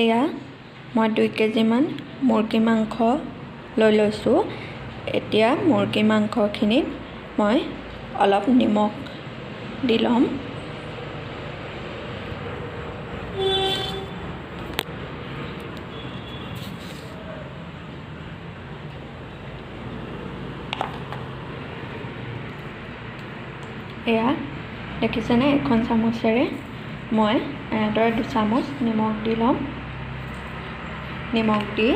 এয়া মই 2 কেজিমান মুৰ্গী মাংস লৈ লৈছোঁ। এতিয়া মুৰ্গী মাংসখিনিত মই অলপ নিমখ দি ল'ম। এয়া দেখিছেনে, এখন চামুচেৰে মই এনেদৰে 2 চামুচ নিমখ দি ল'ম। নিমখ দি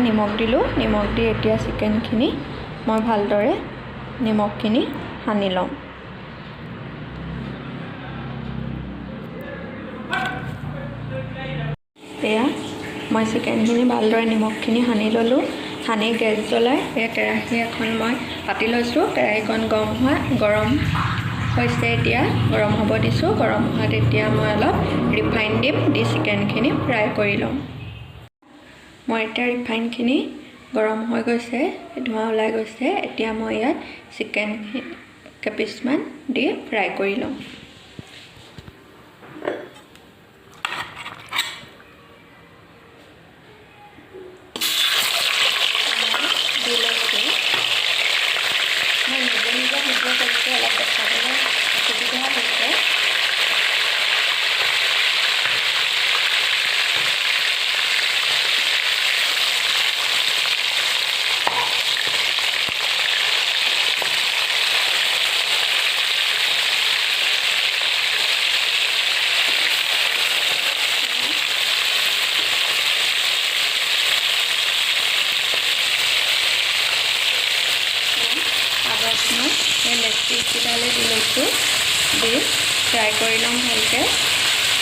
নিমখ দিলোঁ। নিমখ দি এতিয়া চিকেনখিনি মই ভালদৰে নিমখখিনি সানি ল'ম। এয়া মই চিকেনখিনি ভালদৰে নিমখখিনি সানি ল'লোঁ। সানি গেছ জ্বলাই কেৰাহী এখন মই পাতি লৈছোঁ। কেৰাহীখন গৰম হৈছে। এতিয়া গৰম হ'ব দিছোঁ। গৰম হোৱাত এতিয়া মই অলপ ৰিফাইন দিম। দি চিকেনখিনি ফ্ৰাই কৰি ল'ম। মই এতিয়া ৰিফাইনখিনি গৰম হৈ গৈছে, ধোঁৱা ওলাই গৈছে। এতিয়া মই ইয়াত চিকেন কেইপিচমান দি ফ্ৰাই কৰি ল'ম। মই নিজে নিজে ভিডিঅ' কৰিছোঁ, অলপ দেখাবলৈ অসুবিধা হৈছে। মই এই লেগ পিচকেইটালৈ দি লৈছোঁ। দি ফ্ৰাই কৰি ল'ম ভালকৈ।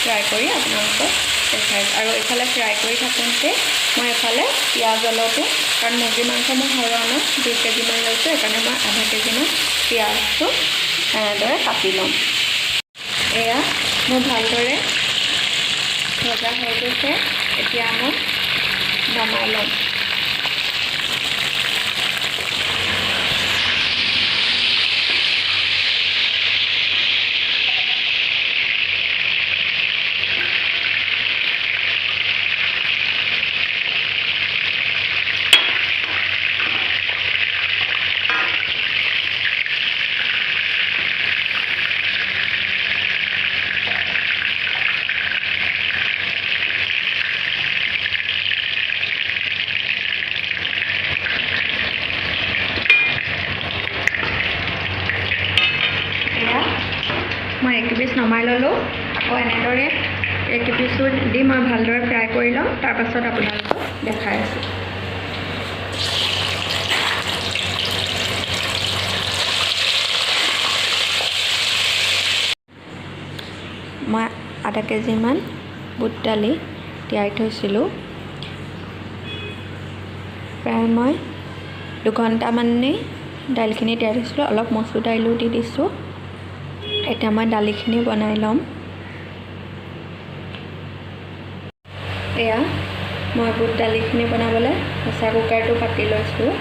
ফ্ৰাই কৰি আপোনালোকক দেখাইছোঁ। আৰু এইফালে ফ্ৰাই কৰি থাকোঁতে মই এফালে পিঁয়াজ অলপো, কাৰণ মুৰ্গী মাংস মই সৰহকৈ 2 কেজিমান লৈছোঁ, সেইকাৰণে মই আধা কেজিমান পিঁয়াজটো এনেদৰে কাটি ল'ম। এয়া মোৰ ভালদৰে ভজা হৈ গৈছে। এতিয়া মই নমাই ল'ম। মই 1 পিচ নমাই ল'লোঁ। আকৌ এনেদৰে 1 পিচো দি মই ভালদৰে ফ্ৰাই কৰি ল'ম। তাৰপাছত আপোনালোকক দেখাই আছোঁ। মই আধা কেজিমান বুট দালি তিয়াই থৈছিলোঁ। প্ৰায় মই 2 ঘণ্টামানেই দাইলখিনি তিয়াই থৈছিলোঁ। অলপ মচুৰ দাইলো দি দিছোঁ। এতিয়া মই দালিখিনি বনাই ল'ম। এয়া মই বুট দালিখিনি বনাবলৈ প্ৰেছাৰ কুকাৰটো পাতি লৈছোঁ।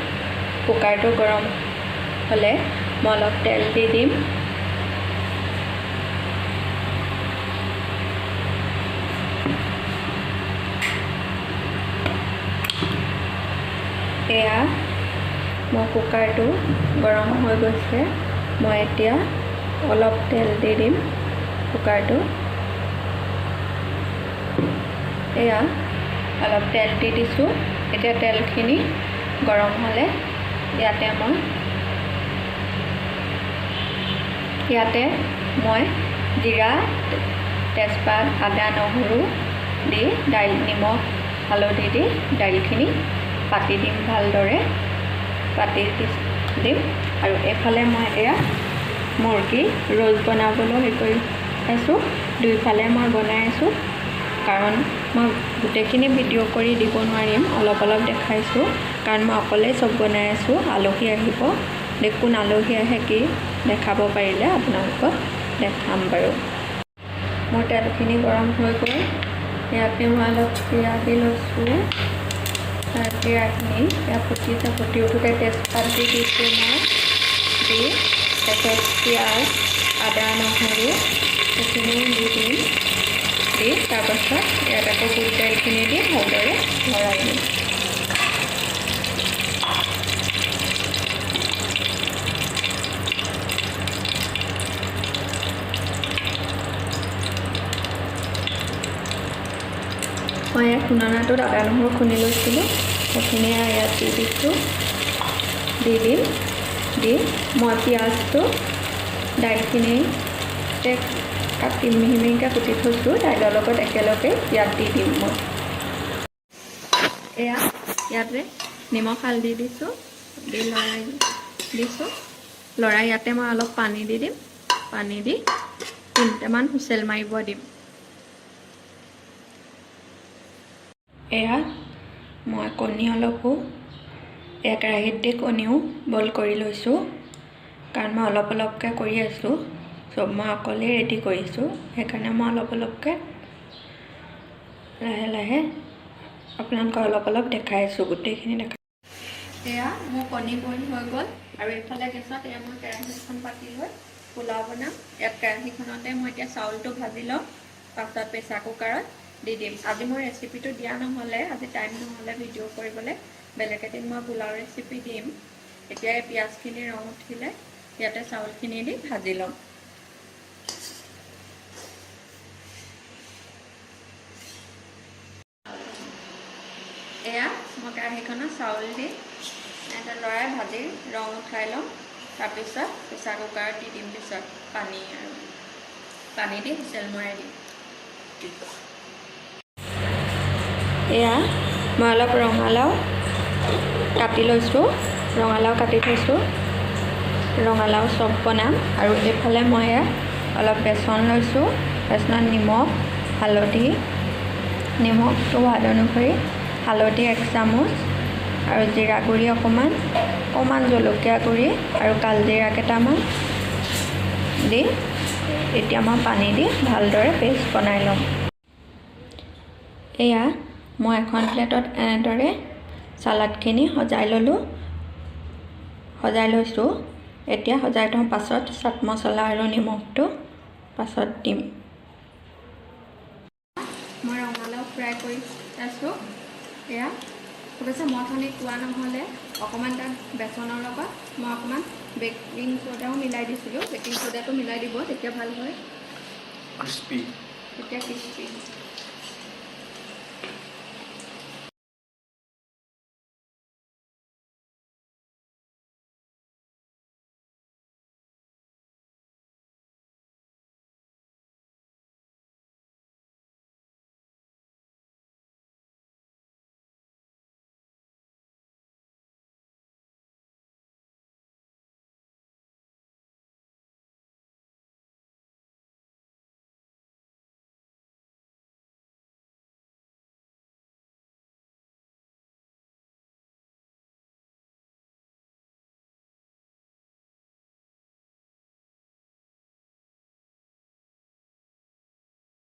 কুকাৰটো গৰম হ'লে মই অলপ তেল দি দিম। এয়া মই কুকাৰটো গৰম হৈ গৈছে। মই এতিয়া অলপ তেল দি দিম কুকাৰটো। এয়া অলপ তেল দি দিছোঁ। এতিয়া তেলখিনি গৰম হ'লে ইয়াতে মই জিৰা, তেজপাত, আদা, নহৰু দি নিমখ হালধি দি দাইলখিনি পাতি দিম। ভালদৰে পাতি দিম। আৰু এইফালে মই এয়া মুৰ্গী ৰোল বনাবলৈ হেৰি কৰি আছোঁ। দুইফালে মই বনাই আছোঁ, কাৰণ মই গোটেইখিনি ভিডিঅ' কৰি দিব নোৱাৰিম। অলপ অলপ দেখাইছোঁ, কাৰণ মই অকলেই চব বনাই আছোঁ। আলহী আহিব। কোন আলহী আহে কি দেখাব পাৰিলে আপোনালোকক দেখাম বাৰু। মোৰ তেলখিনি গৰম হৈ গ'ল। ইয়াতে মই অলপ জিৰা দি লৈছোঁ। জিৰাখিনি ফুটি উঠোঁতে তেজপাত দি দিছোঁ মই। দি তাৰপিছত পিঁয়াজ, আদা, নহৰু সেইখিনিও দি দিম। দি তাৰপাছত ইয়াত আকৌ বুট দাইলখিনি দি ভালদৰে লৰাই দিম। মই ইয়াত খুন্দনাটোত আদা নহৰু খুন্দি লৈছিলোঁ, সেইখিনি ইয়াত দি দিছোঁ। দি দিম। দি মই পিঁয়াজটো দাইলখিনিতে কাটি মিহি মিহিকৈ কুটি থৈছোঁ, দাইলৰ লগত একেলগে ইয়াত দি দিম মই। এয়া ইয়াতে নিমখ হালধি দিছোঁ, দি লৰাই দিছোঁ। লৰাই ইয়াতে মই অলপ পানী দি দিম। পানী দি 3টামান হুইচেল মাৰিব দিম। এয়া মই কণী অলপো এয়া কেৰাহীত দি কণীও বইল কৰি লৈছোঁ, কাৰণ মই অলপ অলপকৈ কৰি আছোঁ, চব মই অকলেই ৰেডি কৰিছোঁ, সেইকাৰণে মই অলপ অলপকৈ লাহে লাহে আপোনালোকক অলপ অলপ দেখাই আছোঁ, গোটেইখিনি দেখাই। এয়া মোৰ কণী বইল হৈ গ'ল, আৰু এইফালে গেছত এয়া মই কেৰাহীখন পাতি লৈ পোলাও বনাম। ইয়াত কেৰাহীখনতে মই এতিয়া চাউলটো ভাজি ল'ম, পাছত প্ৰেছাৰ কুকাৰত দি দিম। আজি মই ৰেচিপিটো দিয়া নহ'লে, আজি টাইম নহ'লে ভিডিঅ' কৰিবলৈ, বেলেগ এদিন মই পোলাও ৰেচিপি দিম। এতিয়া এই পিঁয়াজখিনি ৰং উঠিলে ইয়াতে চাউলখিনি দি ভাজি ল'ম। এয়া মই কেৰাহীখনত চাউল দি এটা লৰাই ভাজি ৰং উঠাই ল'ম। তাৰপিছত প্ৰেছাৰ কুকাৰত দি দিম, পিছত পানী দি হুইচেল মৰাই দিম। এয়া মই অলপ ৰঙালাও কাটি লৈছোঁ, ৰঙালাও কাটি থৈছোঁ, ৰঙালাও চপ বনাম। আৰু এইফালে মই অলপ বেচন লৈছোঁ, বেচনত নিমখ হালধি, নিমখটো সোৱাদ অনুসৰি হালধি 1 চামুচ, আৰু জিৰা গুড়ি অকণমান জলকীয়া গুড়ি আৰু কালজিৰা কেইটামান দি এতিয়া মই পানী দি ভালদৰে পেষ্ট বনাই ল'ম। এয়া মই এখন প্লেটত এনেদৰে চালাডখিনি সজাই লৈছোঁ। এতিয়া সজাই থওঁ, পাছত চাট মছলা আৰু নিমখটো পাছত দিম। মই ৰঙালাও ফ্ৰাই কৰি আছোঁ। এয়া অৱশ্যে মই খালি কোৱা নহ'লে অকণমান তাত বেচনৰ লগত মই অকণমান বেকিং চ'ডাও মিলাই দিছিলোঁ। বেকিং চ'ডাটো মিলাই দিব, তেতিয়া ভাল হয়, তেতিয়া ক্ৰিস্পি।